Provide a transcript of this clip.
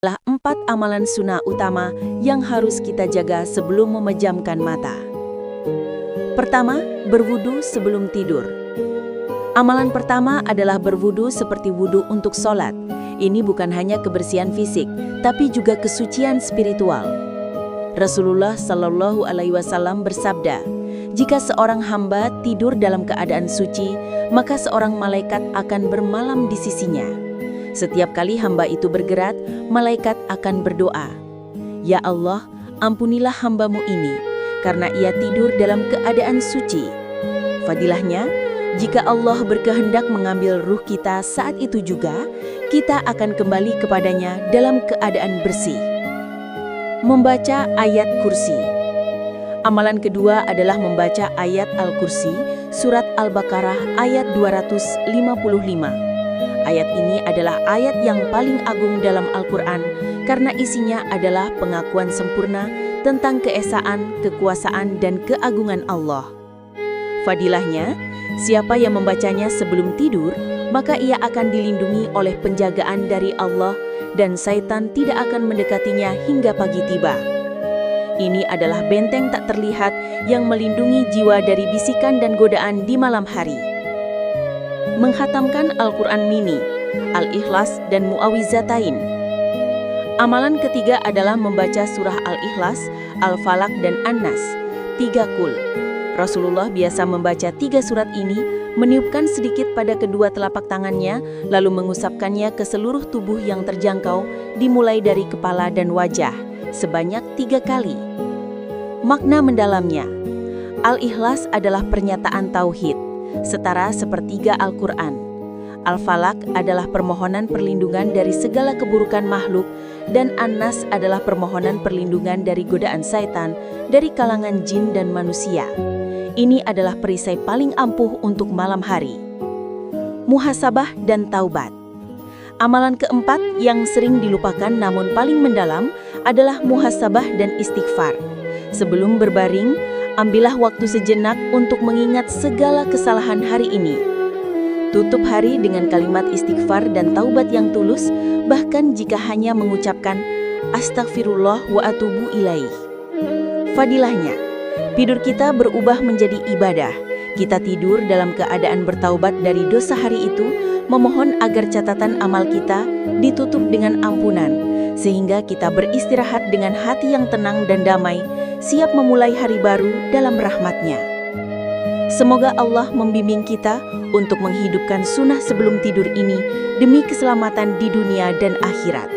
adalah 4 amalan sunnah utama yang harus kita jaga sebelum memejamkan mata. Pertama, berwudu sebelum tidur. Amalan pertama adalah berwudu seperti wudu untuk sholat. Ini bukan hanya kebersihan fisik, tapi juga kesucian spiritual. Rasulullah Shallallahu Alaihi Wasallam bersabda, jika seorang hamba tidur dalam keadaan suci, maka seorang malaikat akan bermalam di sisinya. Setiap kali hamba itu bergerak, malaikat akan berdoa, "Ya Allah, ampunilah hambamu ini, karena ia tidur dalam keadaan suci." Fadilahnya, jika Allah berkehendak mengambil ruh kita saat itu juga, kita akan kembali kepadanya dalam keadaan bersih. Membaca ayat kursi. Amalan kedua adalah membaca ayat Al-Kursi, surat Al-Baqarah ayat 255. Ayat ini adalah ayat yang paling agung dalam Al-Quran karena isinya adalah pengakuan sempurna tentang keesaan, kekuasaan, dan keagungan Allah. Fadilahnya, siapa yang membacanya sebelum tidur, maka ia akan dilindungi oleh penjagaan dari Allah dan syaitan tidak akan mendekatinya hingga pagi tiba. Ini adalah benteng tak terlihat yang melindungi jiwa dari bisikan dan godaan di malam hari. Menghatamkan Al-Quran Mini, Al-Ikhlas, dan Mu'awwizatain. Amalan ketiga adalah membaca surah Al-Ikhlas, Al-Falaq, dan An-Nas, 3 kul. Rasulullah biasa membaca 3 surat ini, meniupkan sedikit pada kedua telapak tangannya, lalu mengusapkannya ke seluruh tubuh yang terjangkau, dimulai dari kepala dan wajah, sebanyak 3 kali. Makna mendalamnya, Al-Ikhlas adalah pernyataan tauhid, setara sepertiga Al-Quran. Al-Falaq adalah permohonan perlindungan dari segala keburukan makhluk, dan An-Nas adalah permohonan perlindungan dari godaan syaitan dari kalangan jin dan manusia. Ini adalah perisai paling ampuh untuk malam hari. Muhasabah dan taubat. Amalan keempat yang sering dilupakan namun paling mendalam adalah muhasabah dan istighfar. Sebelum berbaring, ambillah waktu sejenak untuk mengingat segala kesalahan hari ini. Tutup hari dengan kalimat istighfar dan taubat yang tulus, bahkan jika hanya mengucapkan Astaghfirullah wa atubu ilaih. Fadilahnya, tidur kita berubah menjadi ibadah. Kita tidur dalam keadaan bertaubat dari dosa hari itu, memohon agar catatan amal kita ditutup dengan ampunan, sehingga kita beristirahat dengan hati yang tenang dan damai, siap memulai hari baru dalam rahmat-Nya. Semoga Allah membimbing kita untuk menghidupkan sunnah sebelum tidur ini demi keselamatan di dunia dan akhirat.